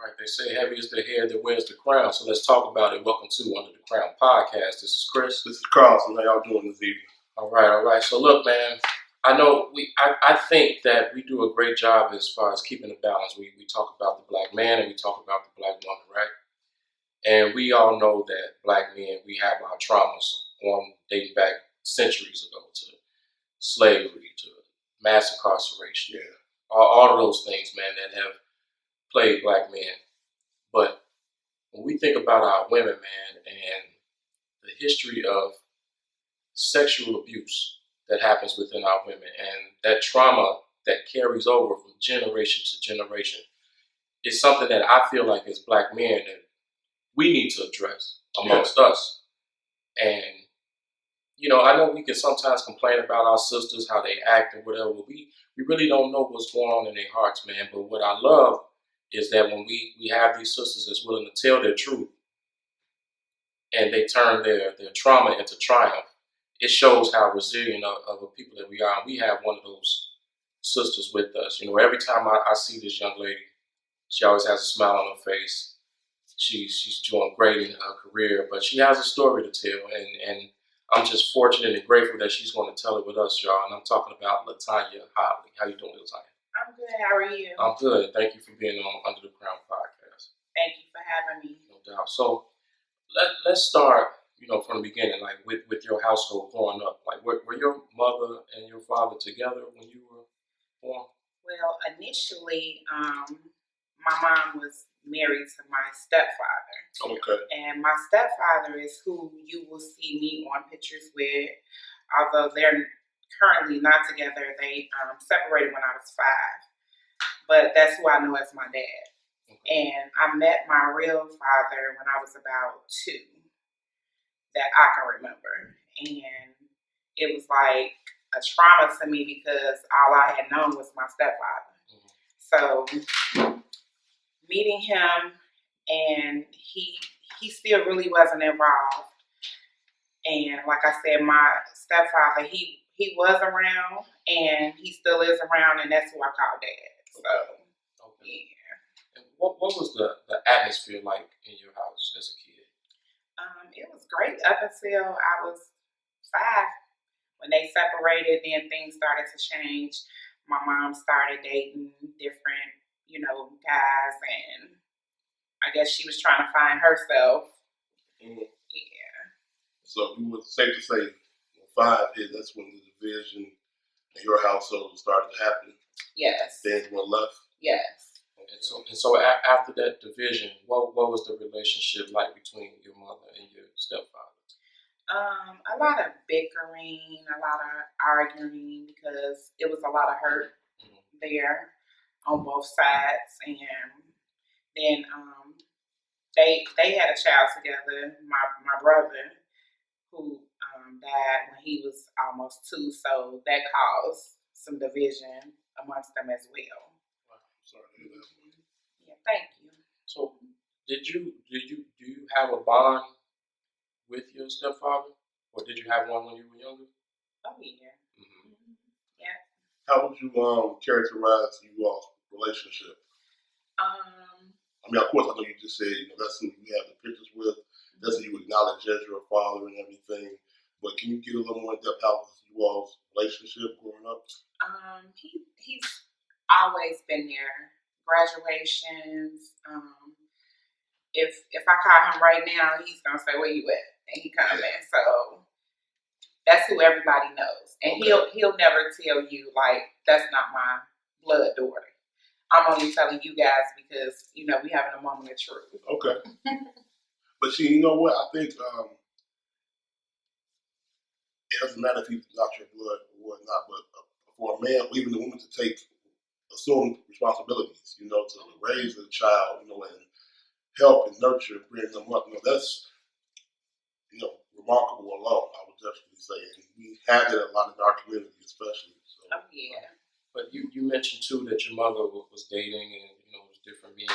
Right, they say heavy is the head that wears the crown. So let's talk about it. Welcome to Under the Crown podcast. This is Chris. This is Carlson. How y'all doing this evening? All right. So look, man, I know I think that we do a great job as far as keeping the balance. We talk about the black man and we talk about the black woman, right? And we all know that black men, we have our traumas dating back centuries ago to slavery, to mass incarceration, all of those things, man, that have plagued black men. But when we think about our women, man, and the history of sexual abuse that happens within our women and that trauma that carries over from generation to generation, is something that I feel like as black men that we need to address amongst us. And, you know, I know we can sometimes complain about our sisters, how they act and whatever, but we really don't know what's going on in their hearts, man. But what I love is that when we have these sisters that's willing to tell their truth and they turn their trauma into triumph, it shows how resilient of a people that we are. And we have one of those sisters with us. You know, every time I see this young lady, she always has a smile on her face. She's doing great in her career, but she has a story to tell. And I'm just fortunate and grateful that she's going to tell it with us, y'all. And I'm talking about Latonya Holley. How you doing, Latonya? I'm good. How are you? I'm good. Thank you for being on Under the Crown podcast. Thank you for having me. No doubt. So let's start, you know, from the beginning, like with your household growing up. Like, were your mother and your father together when you were born? Well, initially, my mom was married to my stepfather. Okay. And my stepfather is who you will see me on pictures with. Although they're currently not together, they separated when I was 5. But that's who I know as my dad. Okay. And I met my real father when I was about 2, that I can remember. And it was like a trauma to me because all I had known was my stepfather. Mm-hmm. So meeting him, and he still really wasn't involved. And like I said, my stepfather, he was around, and he still is around, and that's who I call Dad. So, okay. Yeah. And what was the atmosphere like in your house as a kid? It was great up until I was 5. When they separated, then things started to change. My mom started dating different, guys, and I guess she was trying to find herself. Mm-hmm. Yeah. So it was safe to say, 5 hit, that's when the division in your household started to happen. Yes. Then one left. Yes. And so after that division, what was the relationship like between your mother and your stepfather? A lot of bickering, a lot of arguing, because it was a lot of hurt there on both sides. And then they had a child together, my brother, who died when he was almost 2, so that caused some division amongst them as well. Wow, I'm sorry to hear that. Yeah, thank you. So do you have a bond with your stepfather, or did you have one when you were younger? Oh yeah. Mm-hmm. Yeah. How would you characterize you all's relationship? I mean, of course, I know you just said that's who you have the pictures with. That's who you acknowledge as your father and everything. But can you get a little more in depth how was you all's relationship growing up? He's always been there. Graduations. If I call him right now, he's gonna say, "Where you at?" And he coming. So that's who everybody knows. And okay. he'll never tell you like that's not my blood daughter. I'm only telling you guys because we having a moment of truth. Okay. But see, you know what? I think it doesn't matter if he's not your blood or whatnot, but for a man or even a woman to assume responsibilities, to raise a child, and help and nurture and bring them up, that's, remarkable alone, I would definitely say. And we have it a lot in our community, especially. So. Oh, yeah. But you mentioned, too, that your mother was dating and, it was different being,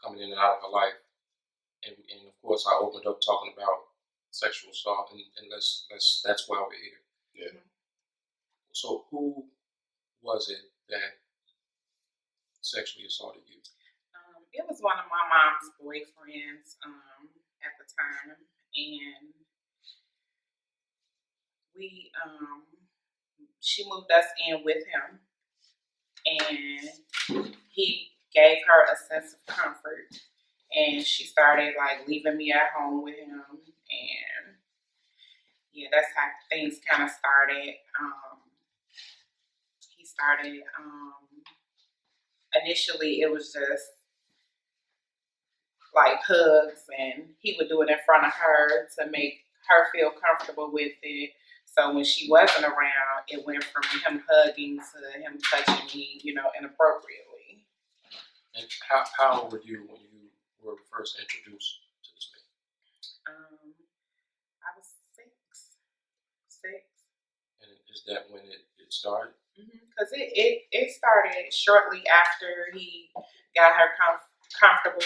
coming in and out of her life. And of course, I opened up talking about sexual assault, and that's why we're here. Yeah. So who was it that sexually assaulted you? It was one of my mom's boyfriends at the time, and we she moved us in with him, and he gave her a sense of comfort, and she started like leaving me at home with him, and yeah, that's how things kind of started. He started initially it was just like hugs, and he would do it in front of her to make her feel comfortable with it. So when she wasn't around, it went from him hugging to him touching me, inappropriately. And how old were you when you were first introduced to this man? I was six. And is that when it started? Because it started shortly after he got her comfortable.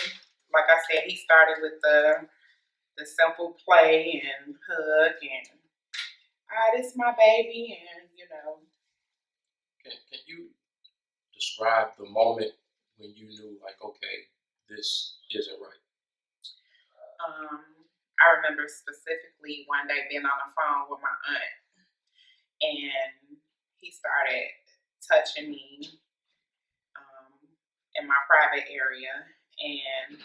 Like I said, he started with the simple play and hug and this is my baby, and Can you describe the moment when you knew, like, okay, this isn't right? I remember specifically one day being on the phone with my aunt, and he started touching me in my private area, and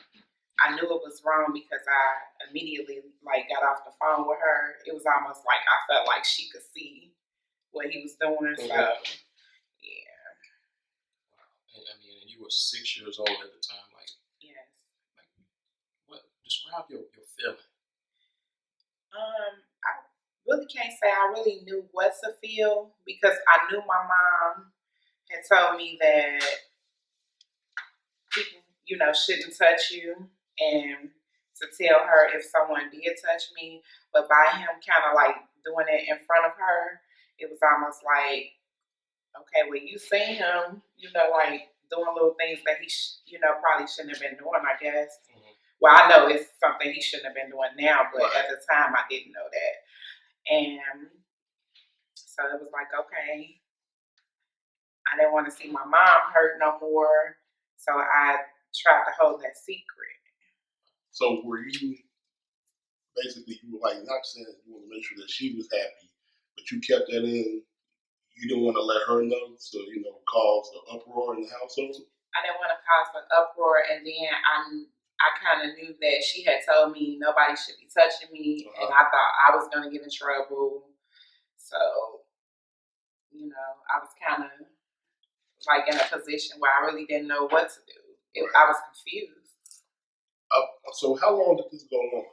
I knew it was wrong because I immediately got off the phone with her. It was almost like I felt like she could see what he was doing. So yeah. Wow. And you were 6 years old at the time. Yes. What? Describe your feeling. I really can't say I really knew what to feel because I knew my mom had told me that people, shouldn't touch you, and to tell her if someone did touch me. But by him kind of like doing it in front of her, it was almost like, okay, well, you seen him, like doing little things that he, probably shouldn't have been doing, I guess. Well, I know it's something he shouldn't have been doing now, but at the time I didn't know that. And so it was like, okay, I didn't want to see my mom hurt no more. So I tried to hold that secret. So were you basically, you were like not saying you want to make sure that she was happy, but you kept that in. You didn't want to let her know, so cause the uproar in the household. I didn't want to cause an uproar, and then I kind of knew that she had told me nobody should be touching me, and I thought I was going to get in trouble. So, I was kind of like in a position where I really didn't know what to do. I was confused. So how long did this go on?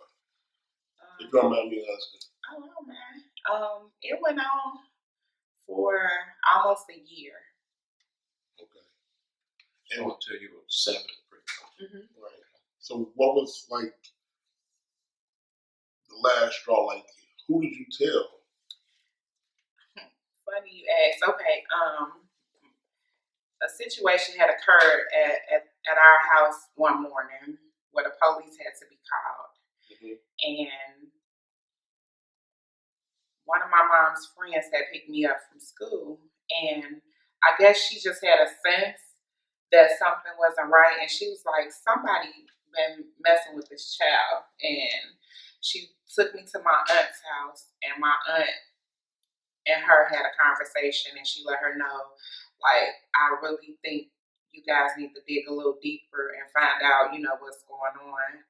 If you don't mind me asking. I don't know, man. It went on for almost a year. Okay. And until you were 7, pretty much. Right. So what was like the last straw? Like, who did you tell? Funny you ask. Okay. A situation had occurred at our house one morning where the police had to be called. And one of my mom's friends had picked me up from school, and I guess she just had a sense that something wasn't right, and she was like, somebody been messing with this child. And she took me to my aunt's house, and my aunt and her had a conversation, and she let her know, like, I really think you guys need to dig a little deeper and find out, what's going on.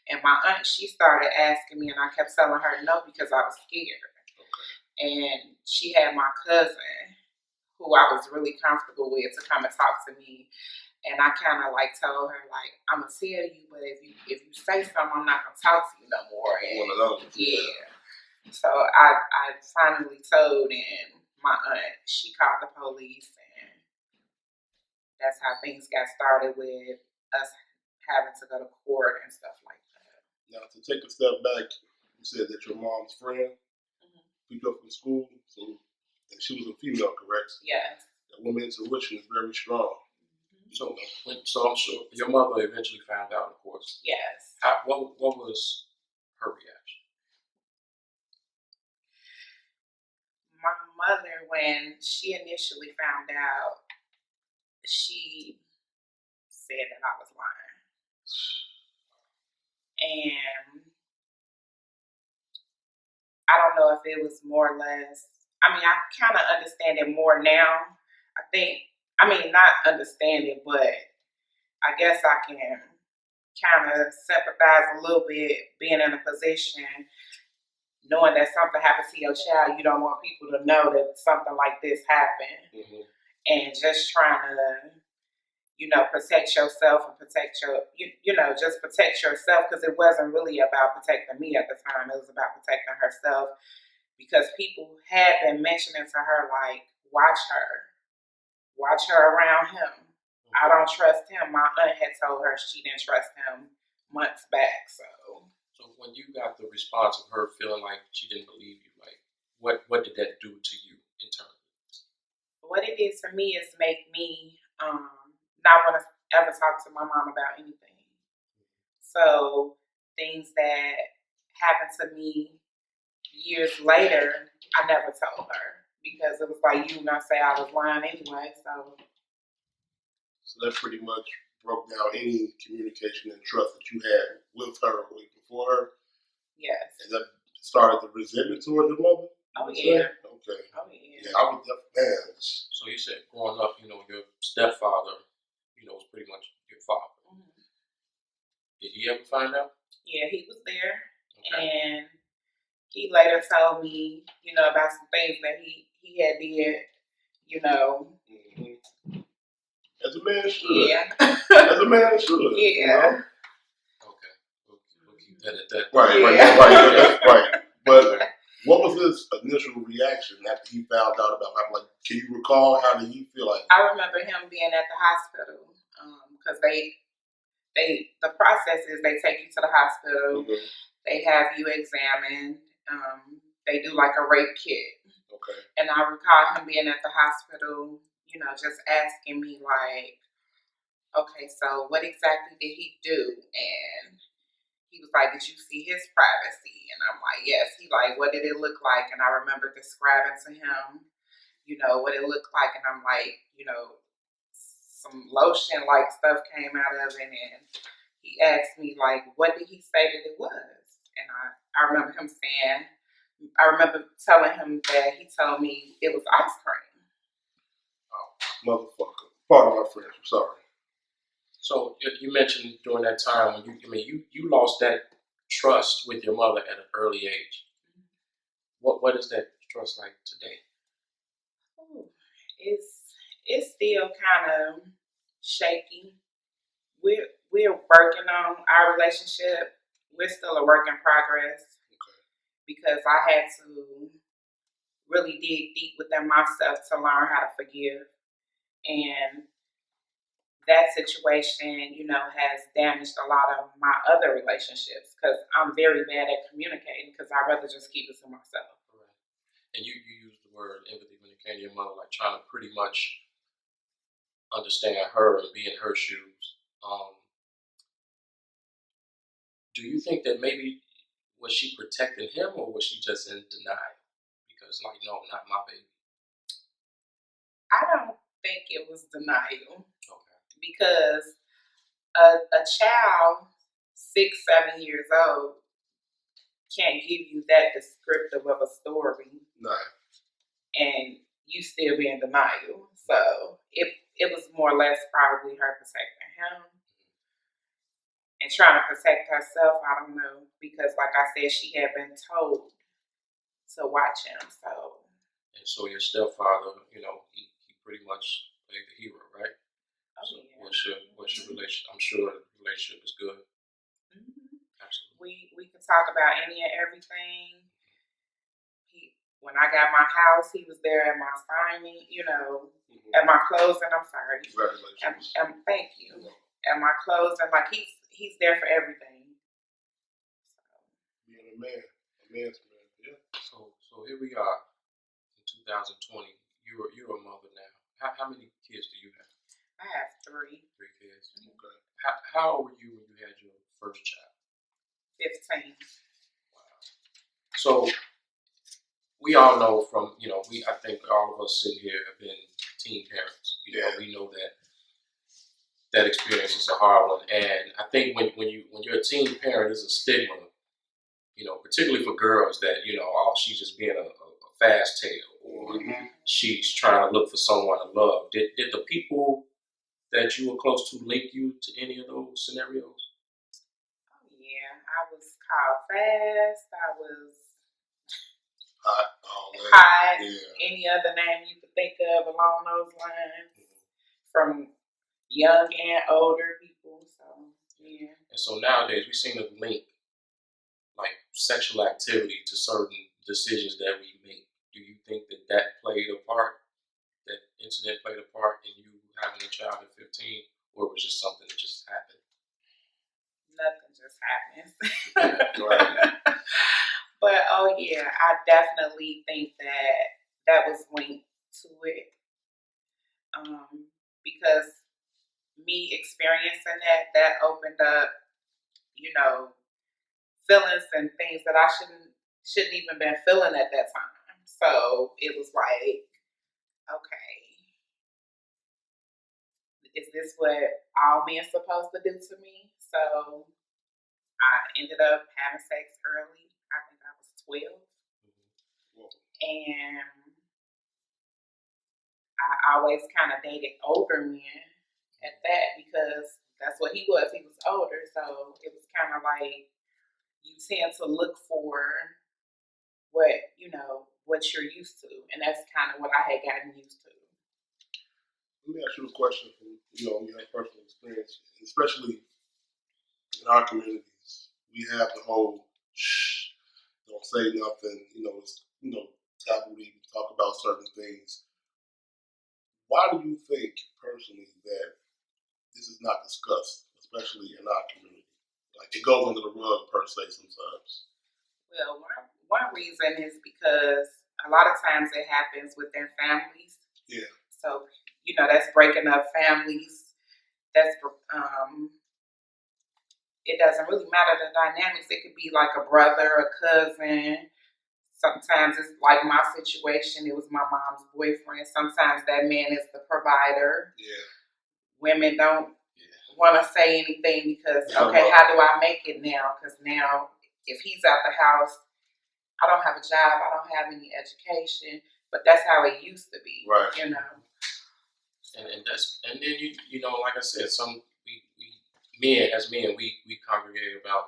And my aunt, she started asking me, and I kept telling her no because I was scared. And she had my cousin, who I was really comfortable with, to come and talk to me. And I kind of like told her, like, I'm gonna tell you, but if you say something, I'm not gonna talk to you no more. And yeah. So I finally told, and my aunt, she called the police, and that's how things got started with us having to go to court and stuff like that. Now, to take a step back, you said that your mom's friend picked you up from school, and she was a female, correct? Yes. That woman's intuition is very strong. So I'm sure your mother eventually found out, of course. Yes. What was her reaction? My mother, when she initially found out, she said that I was lying. And I don't know if it was more or less, I mean, I kind of understand it more now. Not understand it, but I guess I can kind of sympathize a little bit being in a position knowing that something happens to your child. You don't want people to know that something like this happened. Mm-hmm. And just trying to, protect yourself and protect just protect yourself, because it wasn't really about protecting me at the time. It was about protecting herself, because people had been mentioning to her, like, watch her around him. Mm-hmm. I don't trust him. My aunt had told her she didn't trust him months back. So when you got the response of her feeling like she didn't believe you, like, what did that do to you internally? What it did for me is make me not want to ever talk to my mom about anything. So things that happened to me years later, I never told her, because it was like, you gonna say I was lying anyway. So that pretty much broke down any communication and trust that you had with her or before her. Yes. And that started the resentment towards your mother? Oh, yeah. Okay. Oh, yeah. Yeah, I would definitely. So you said growing up, your stepfather, was pretty much your father. Mm-hmm. Did he ever find out? Yeah, he was there. Okay. And he later told me, about some things that he had did, Mm-hmm. As a man should. Yeah. As a man should. Yeah. Okay. We'll keep that at that. Right. But what was his initial reaction after he found out about how, like, can you recall, how did he feel like? I remember him being at the hospital, because the process is they take you to the hospital, mm-hmm. They have you examined, they do like a rape kit. Okay. And I recall him being at the hospital, just asking me, like, okay, so what exactly did he do? And he was like, did you see his privacy? And I'm like, yes. He like, what did it look like? And I remember describing to him, what it looked like. And I'm like, some lotion-like stuff came out of it. And he asked me, like, what did he say that it was? And I remember him saying, I remember telling him that he told me it was ice cream. Oh, motherfucker. Pardon my French, I'm sorry. So you mentioned during that time when you lost that trust with your mother at an early age. What is that trust like today? Ooh, it's still kind of shaky. We're working on our relationship. We're still a work in progress. Okay. Because I had to really dig deep within myself to learn how to forgive. And that situation, has damaged a lot of my other relationships, because I'm very bad at communicating, because I'd rather just keep it to myself. Right. And you used the word empathy when it came to your mother, like trying to pretty much understand her and be in her shoes. Do you think that maybe was she protecting him, or was she just in denial? Because, like, no, not my baby. I don't think it was denial. Okay. Because a child 6-7 years old can't give you that descriptive of a story. No. And you still be in denial. So it was more or less probably her protecting him. And trying to protect herself, I don't know. Because like I said, she had been told to watch him. And so your stepfather, he pretty much played the hero, right? Oh, so yeah. What's your relationship? I'm sure the relationship is good. Mm-hmm. Absolutely. We can talk about any and everything. When I got my house, he was there at my signing, mm-hmm. At my closing. I'm sorry. Congratulations. Thank you. Mm-hmm. At my closing, like he's there for everything. Being a man's man, yeah. So here we are in 2020. You're a mother now. How many kids do you have? I have 3. 3 kids. Mm-hmm. Okay. How old were you when you had your first child? 15. Wow. So we all know from, I think all of us sitting here have been teen parents. We know that that experience is a hard one, and I think when you're a teen parent, there's a stigma, particularly for girls that oh, she's just being a fast tail, or she's trying to look for someone to love. Did the people that you were close to link you to any of those scenarios? Oh yeah, I was called fast. I was hot. Yeah. Any other name you could think of along those lines, from young and older people. So yeah. And so nowadays we seem to link like sexual activity to certain decisions that we make. Do you think that played a part? That incident played a part in you having a child at 15, or it was just something that just happened? Nothing just happens. Right. But oh yeah, I definitely think that was linked to it, because me experiencing that opened up, feelings and things that I shouldn't even been feeling at that time. So it was like, okay, is this what all men supposed to do to me? So I ended up having sex early. I think I was 12. And I always kind of dated older men at that, because that's what he was. He was older. So it was kind of like you tend to look for what you're used to. And that's kind of what I had gotten used to. Let me ask you a question from your personal experience, especially in our communities. We have the whole shh, don't say nothing. It's taboo to even talk about certain things. Why do you think personally that this is not discussed, especially in our community? Like it goes under the rug per se sometimes. Well, one reason is because a lot of times it happens within families. Yeah. So that's breaking up families. That's it doesn't really matter the dynamics. It could be like a brother, a cousin. Sometimes it's like my situation. It was my mom's boyfriend. Sometimes that man is the provider. Yeah. Women don't want to say anything because, okay, how do I make it now? Because now, if he's out the house, I don't have a job. I don't have any education. But that's how it used to be. Right. And then like I said, we congregate about,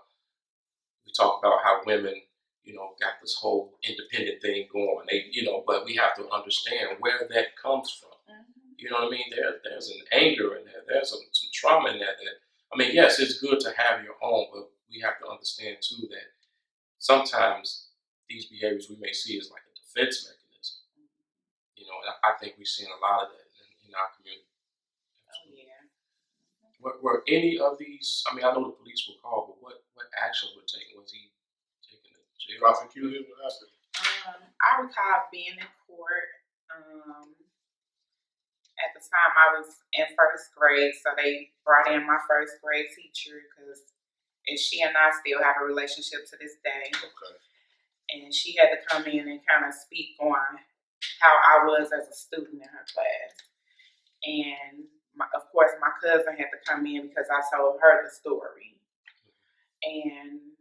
we talk about how women got this whole independent thing going. But we have to understand where that comes from. You know what I mean? There's an anger in there. There's some trauma in there. Yes, it's good to have your own, but we have to understand too that sometimes these behaviors we may see as like a defense mechanism. And I think we've seen a lot of that in our community. Absolutely. Yeah. Were any of these? I know the police were called, but what actions were taken? Was he taken to jail? Prosecuted? What happened? I recall being in court. At the time, I was in first grade, so they brought in my first grade teacher, and she and I still have a relationship to this day. Okay. And she had to come in and kind of speak on how I was as a student in her class. And of course, my cousin had to come in because I told her the story. And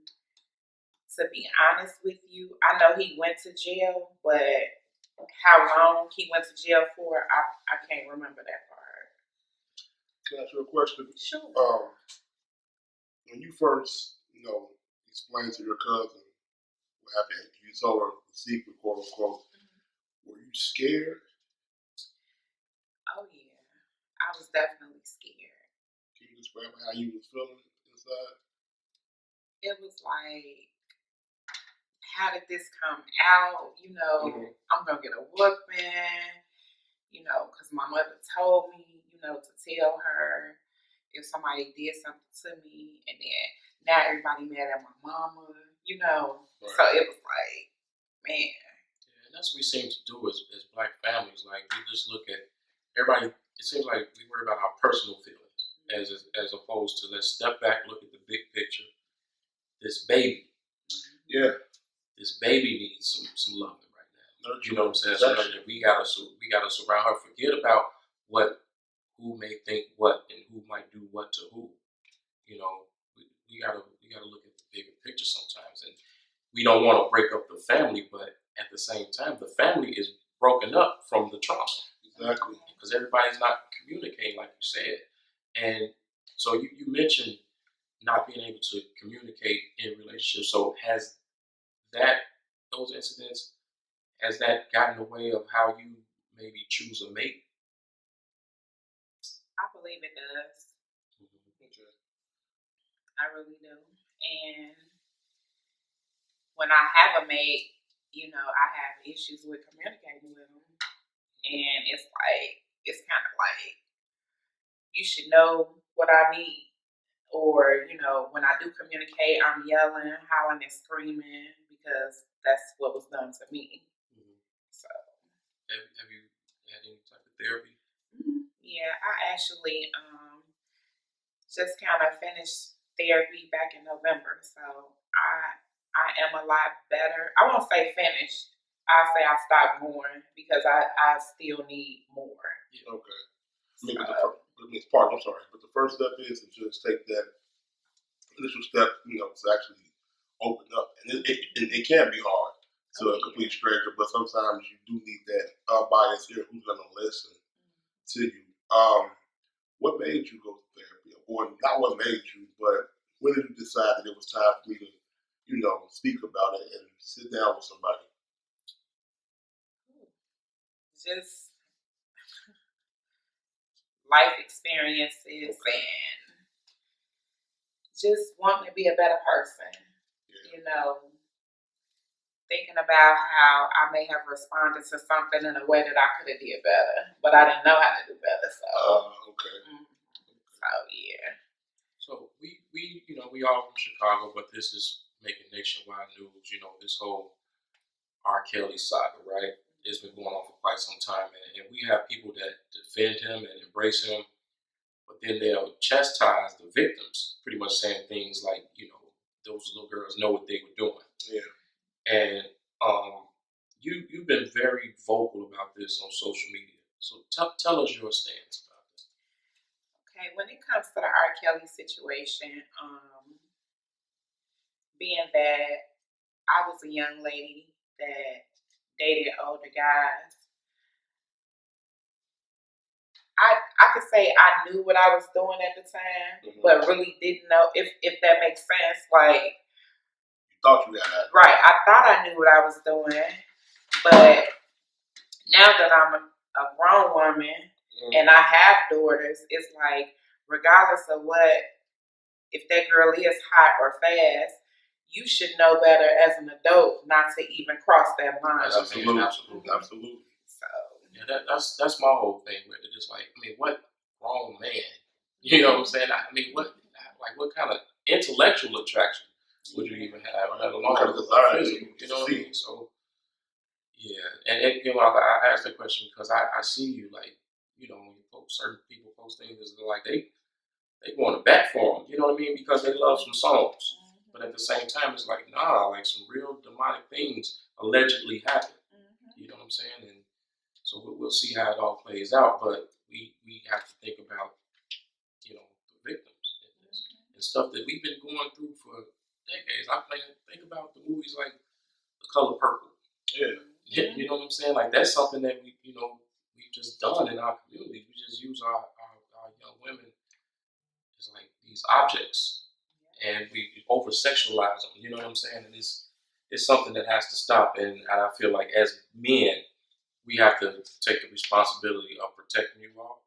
to be honest with you, I know he went to jail, but how long he went to jail for, I can't remember that part. Can I ask you a question? Sure. When you first, explained to your cousin what happened, you told her the secret, quote unquote. Were you scared? Oh yeah, I was definitely scared. Can you describe how you was feeling inside? It was like, how did this come out? I'm gonna get a whooping. Because my mother told me, to tell her if somebody did something to me, and then now everybody mad at my mama. Right. So it was like, man. Yeah, and that's what we seem to do as black families. Like we just look at everybody. It seems like we worry about our personal feelings as opposed to let's step back, look at the big picture. This baby. Yeah. This baby needs some loving right now. You know what I'm saying? So we gotta surround her. Forget about who may think what and who might do what to who. You know, we gotta look at the bigger picture sometimes, and we don't want to break up the family, but at the same time, the family is broken up from the trauma. Exactly. Because everybody's not communicating like you said, and so you mentioned not being able to communicate in relationships. So has that those incidents has that gotten in the way of how you maybe choose a mate? I believe it does. Okay. I really do. And when I have a mate, I have issues with communicating with them. And it's kind of like, you should know what I need. Or, when I do communicate, I'm yelling, hollering, and screaming because that's what was done to me. Mm-hmm. So, have you had any type of therapy? Yeah, I actually just kind of finished therapy back in November. So I am a lot better. I won't say finished. I'll say I stopped going because I still need more. Okay. But the first step is to just take that initial step, to actually open up. And it can be hard to a complete stranger, but sometimes you do need that unbiased ear who's going to listen to you. What made you go to therapy? Or not what made you, but when did you decide that it was time for me to, speak about it and sit down with somebody? Just life experiences and just wanting to be a better person. Yeah. Thinking about how I may have responded to something in a way that I could have did better, but I didn't know how to do better. So, okay. So yeah. So we all from Chicago, but this is making nationwide news. This whole R. Kelly saga, right? It's been going on for quite some time, and we have people that defend him and embrace him, but then they'll chastise the victims, pretty much saying things like, those little girls know what they were doing. Yeah. And you've been very vocal about this on social media. So tell us your stance about this. Okay, when it comes to the R. Kelly situation, being that I was a young lady that dated older guys, I could say I knew what I was doing at the time, but really didn't know if that makes sense. Like, you thought you had that. Right, I thought I knew what I was doing, but now that I'm a grown woman and I have daughters, it's like, regardless of if that girl is hot or fast, you should know better as an adult not to even cross that line. Absolutely. So yeah, that's my whole thing with it. It's like, what grown man? You know what I'm saying? What kind of intellectual attraction would you even have, let alone physical? You know what I mean? So yeah, and I asked that question because I see you when you post, certain people post things, it's like they going to bat for them. You know what I mean? Because they love some songs, but at the same time, it's like, nah, like some real demonic things allegedly happen. You know what I'm saying? And so we'll see how it all plays out, but we have to think about the victims and stuff that we've been going through for decades. Think about the movies like The Color Purple. Yeah. You know what I'm saying? Like, that's something that we've just done in our community. We just use our young women as like these objects, and we over sexualize them. You know what I'm saying? And it's something that has to stop. And I feel like as men, we have to take the responsibility of protecting you all,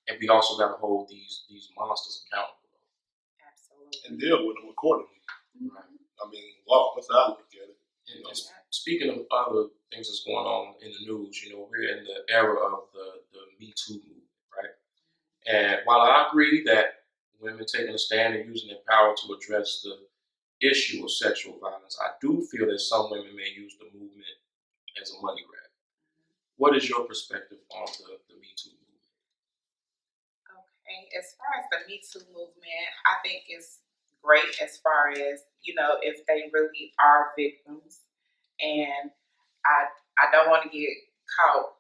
and we also got to hold these monsters accountable. Absolutely. And deal with them accordingly. Right. Law. That's how I look at it. And speaking of other things that's going on in the news, we're in the era of the Me Too movement, right? And while I agree that women taking a stand and using their power to address the issue of sexual violence, I do feel that some women may use the movement as a money grab. What is your perspective on the Me Too movement? Okay, as far as the Me Too movement, I think it's great as far as, if they really are victims. And I don't want to get caught,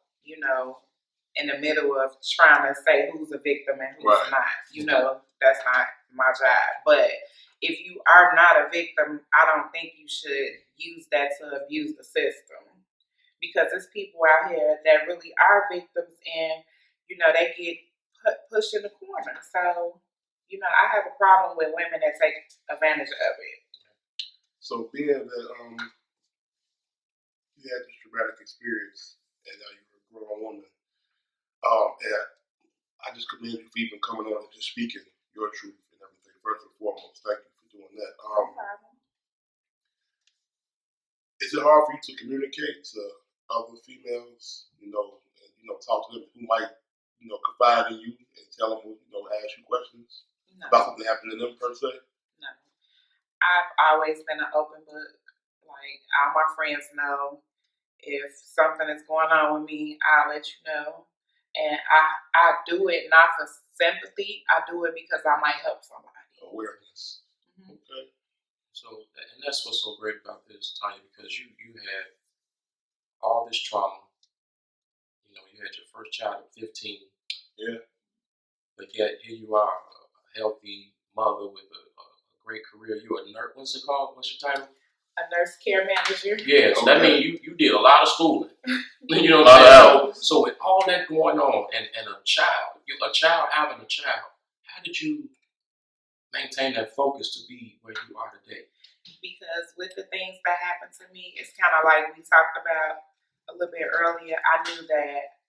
in the middle of trying to say who's a victim and who's Right. not. You know, that's not my job. But if you are not a victim, I don't think you should use that to abuse the system. Because there's people out here that really are victims and, you know, they get pushed in the corner. So, you know, I have a problem with women that take advantage of it. So being that you had this traumatic experience and now you're a grown woman, and I just commend you for even coming on and just speaking your truth and everything. First and foremost, thank you for doing that. No problem. Is it hard for you to communicate to other females, and talk to them who might, confide in you and tell them, ask you questions No, about something happening to them per se? no. I've always been an open book. Like, all my friends know if something is going on with me, I'll let you know. And I do it not for sympathy. I do it because I might help somebody. Awareness. Mm-hmm. Okay. So, and that's what's so great about this, Tanya, because you had all this trauma. You know, you had your first child at 15. Yeah. But yet here you are, a healthy mother with a great career. You're a nurse. What's it called? What's your title? A nurse care manager. Yeah, so that means you did a lot of schooling. You know what I'm saying? So with all that going on and a child having a child, how did you maintain that focus to be where you are today? Because with the things that happened to me, it's kind of like we talked about a little bit earlier. I knew that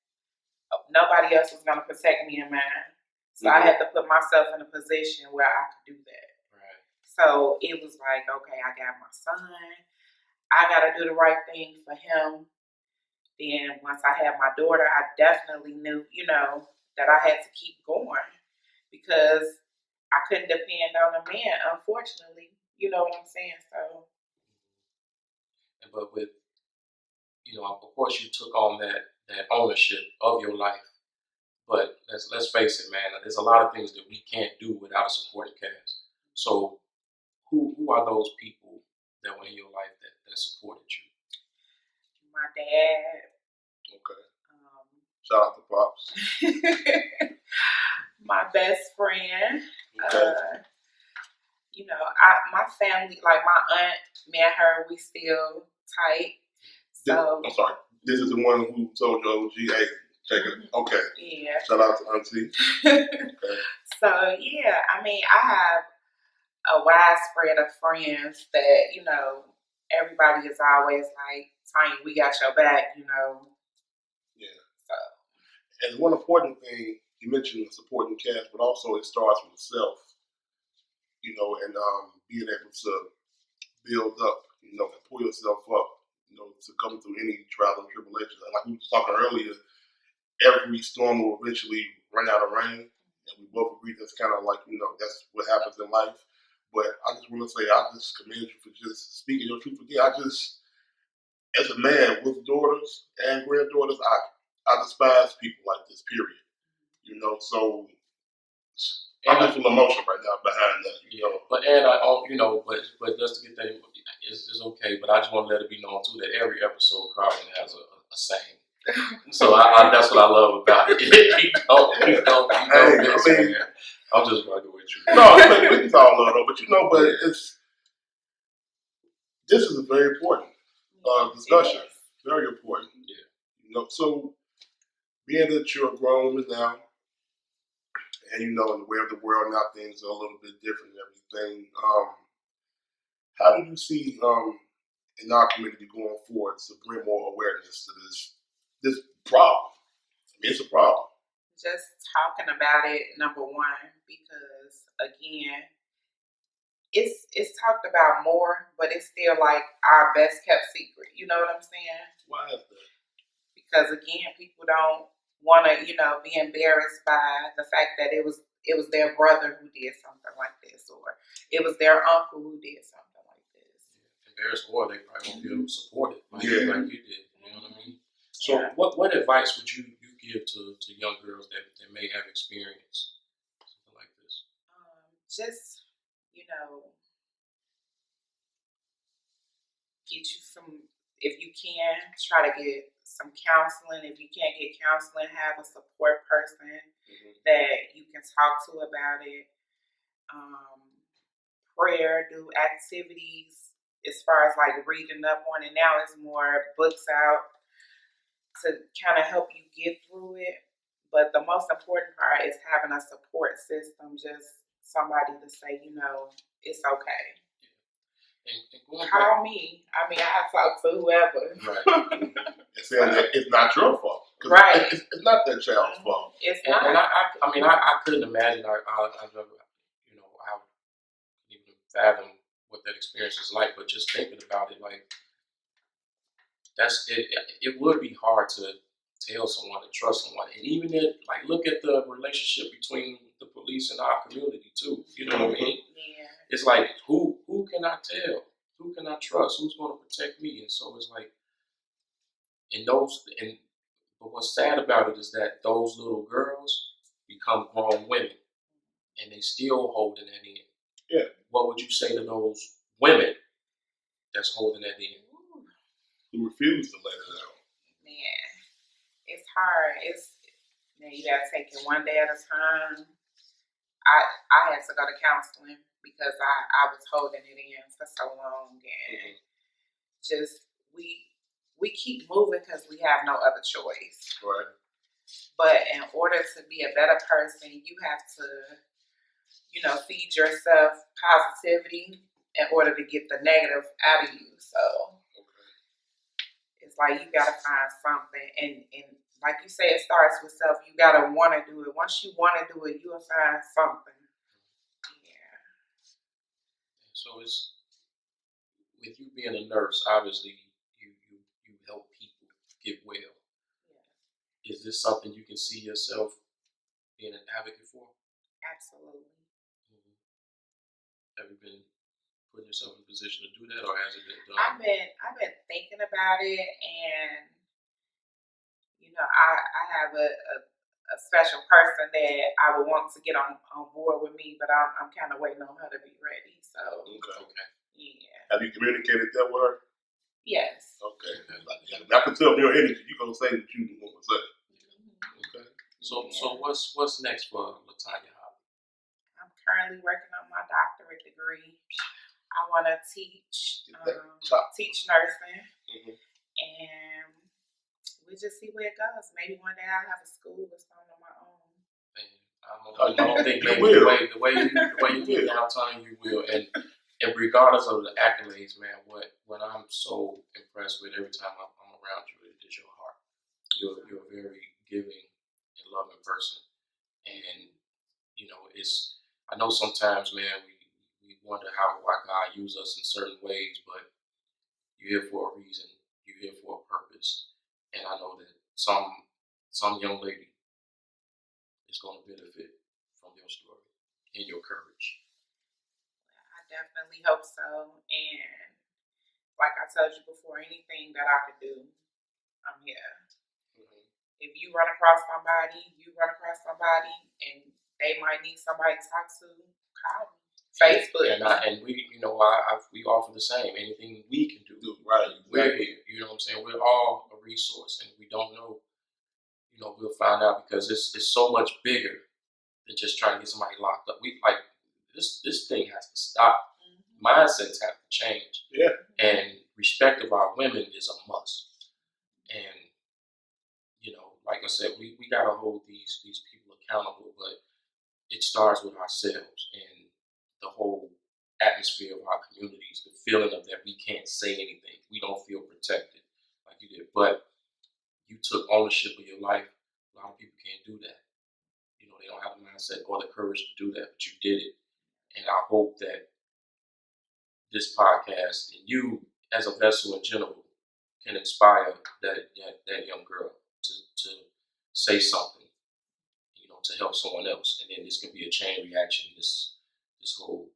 nobody else was going to protect me and mine. So I had to put myself in a position where I could do that. Right. So it was like, okay, I got my son. I got to do the right thing for him. Then once I had my daughter, I definitely knew, that I had to keep going because I couldn't depend on a man, unfortunately. You know what I'm saying? So. But with, of course you took on that ownership of your life. But let's face it, man, there's a lot of things that we can't do without a supporting cast. So who are those people that were in your life that supported you? My dad. Okay. Shout out to Pops. My best friend. Okay. My family, like my aunt, me and her, we still tight. So I'm sorry. This is the one who told you, OG, hey, check it. Okay. Yeah. Shout out to Auntie. Okay. So yeah, I have a widespread of friends that, everybody is always like, Tanya, we got your back, Yeah. So. And one important thing, you mentioned supporting cast, but also it starts with self, and being able to build up, and pull yourself up, to come through any trials and tribulations. And like we were talking earlier, every storm will eventually run out of rain. And we both agree that's kind of like, that's what happens in life. But I just want to say, I just commend you for just speaking your truth again. As a man with daughters and granddaughters, I despise people like this, period. So I'm just full of emotion right now behind that. But but just to get that, it's okay. But I just want to let it be known too that every episode Carmen has a saying. So I that's what I love about it. I'm just fucking with you. No, it's all love though. But this is a very important discussion. Very important. Yeah. So being that you're a grown woman now, and in the way of the world now, things are a little bit different and everything. How do you see in our community going forward to bring more awareness to this problem? It's a problem. Just talking about it, number one, because again, it's talked about more, but it's still like our best kept secret. You know what I'm saying? Why is that? Because again, people don't want to, be embarrassed by the fact that it was their brother who did something like this, or it was their uncle who did something like this. Embarrassed, or they probably won't feel supported like you did. You know what I mean? So, what advice would you give to young girls that may have experienced something like this? Just get you some, if you can, try to get some counseling. If you can't get counseling, have a support person that you can talk to about it. Prayer, do activities as far as like reading up on it. Now it's more books out to kind of help you get through it. But the most important part is having a support system, just somebody to say, it's okay. And call me. I mean, I talk to whoever. Right. And saying that it's not your fault. Right. It's not that child's fault. It's not. And I couldn't imagine. I've never, I couldn't even fathom what that experience is like. But just thinking about it, like that's it. It would be hard to tell someone to trust someone, and even if look at the relationship between the police and our community too. You know what I mean? Yeah. It's like who can I tell? Who can I trust? Who's going to protect me? And so it's like, but what's sad about it is that those little girls become grown women, and they still holding that in. Yeah. What would you say to those women that's holding that in? Who refuse to let it out? Man, it's hard. You gotta take it one day at a time. I had to go to counseling because I was holding it in for so long, and just we keep moving because we have no other choice. Right. But in order to be a better person, you have to, feed yourself positivity in order to get the negative out of you. So it's like you gotta find something, and like you say, it starts with self. You gotta want to do it. Once you want to do it, you'll find something. Yeah. So it's with you being a nurse, obviously you help people get well. Yeah. Is this something you can see yourself being an advocate for? Absolutely. Have you been putting yourself in a position to do that, or has it been done? I've been thinking about it, and I have a special person that I would want to get on board with me, but I'm kind of waiting on her to be ready. So okay. Yeah. Have you communicated that with her? Yes. Okay. I can tell from your energy you're gonna say what you want to say. Okay. So what's next for Latonya Holley? I'm currently working on my doctorate degree. I want to teach nursing, and we just see where it goes. Maybe one day I'll have a school or something on my own. I don't think maybe the way you get downtown, you will. And regardless of the accolades, man, what I'm so impressed with every time I'm around you is your heart. You're a very giving and loving person, and I know sometimes, man, we wonder why God uses us in certain ways, but you're here for a reason. You're here for a purpose, and I know that some young lady is going to benefit from your story and your courage. I definitely hope so. And like I told you before, anything that I could do, I'm here. If you run across somebody, and they might need somebody to talk to, call me. Facebook. And we offer the same. Anything we can do, right? We're here. You know what I'm saying? We're all a resource, and we don't know. We'll find out, because it's so much bigger than just trying to get somebody locked up. We this thing has to stop. Mindsets have to change. Yeah. And respect of our women is a must. And like I said, we gotta hold these people accountable, but it starts with ourselves and the whole atmosphere of our communities, the feeling of that we can't say anything. We don't feel protected like you did. But you took ownership of your life. A lot of people can't do that. They don't have the mindset or the courage to do that, but you did it. And I hope that this podcast and you as a vessel in general can inspire that young girl to say something, to help someone else, and then this can be a chain reaction. This whole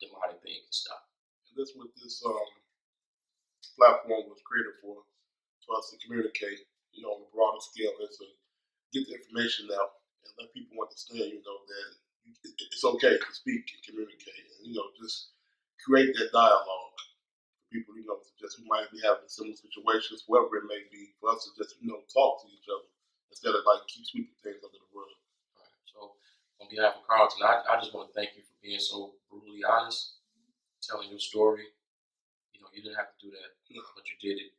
demonic thing can stop. And that's what this platform was created for us to communicate, on a broader scale, and to get the information out and let people understand, that it's okay to speak and communicate, and just create that dialogue people, you know, just who might be having similar situations, whoever it may be, for us to just, you know, talk to each other instead of like keep sweeping things under the rug. Right. So, on behalf of Carlton, I just want to thank you for being so brutally honest, telling your story. You know, you didn't have to do that, but you did it,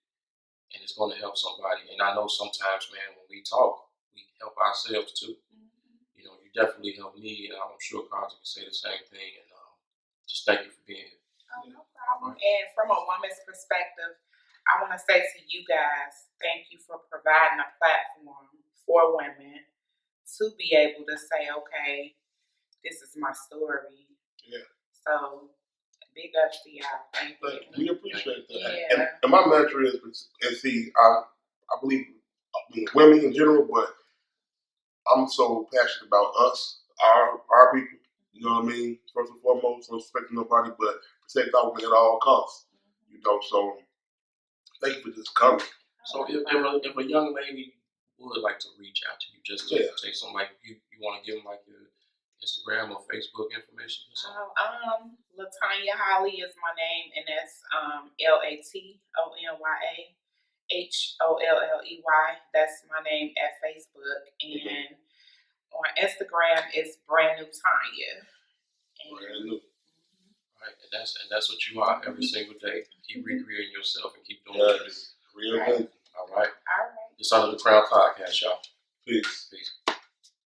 and it's going to help somebody. And I know sometimes, man, when we talk, we help ourselves too. You know, you definitely helped me, and I'm sure Carlton can say the same thing. And just thank you for being here. Oh, no problem. And from a woman's perspective, I want to say to you guys, thank you for providing a platform for women to be able to say, okay, this is my story. Yeah. So, big ups to y'all. Thank you. We appreciate that. Yeah. And my mantra is, and see, I believe women in general, but I'm so passionate about us, our people. You know what I mean? First and foremost, don't respect nobody, but protect our women at all costs. You know, so thank you for just coming. So if a young lady would like to reach out to you, just to say something, like you want to give them like your Instagram or Facebook information or something? Latonya Holley is my name, and that's LatonyaHolley. That's my name at Facebook, and on Instagram it's brand new Tanya. Brand new. Right, and that's what you are every single day. Keep recreating yourself and keep doing what you do. Real thing. All right. All right. It's Under the Crown Podcast, y'all. Peace. Peace.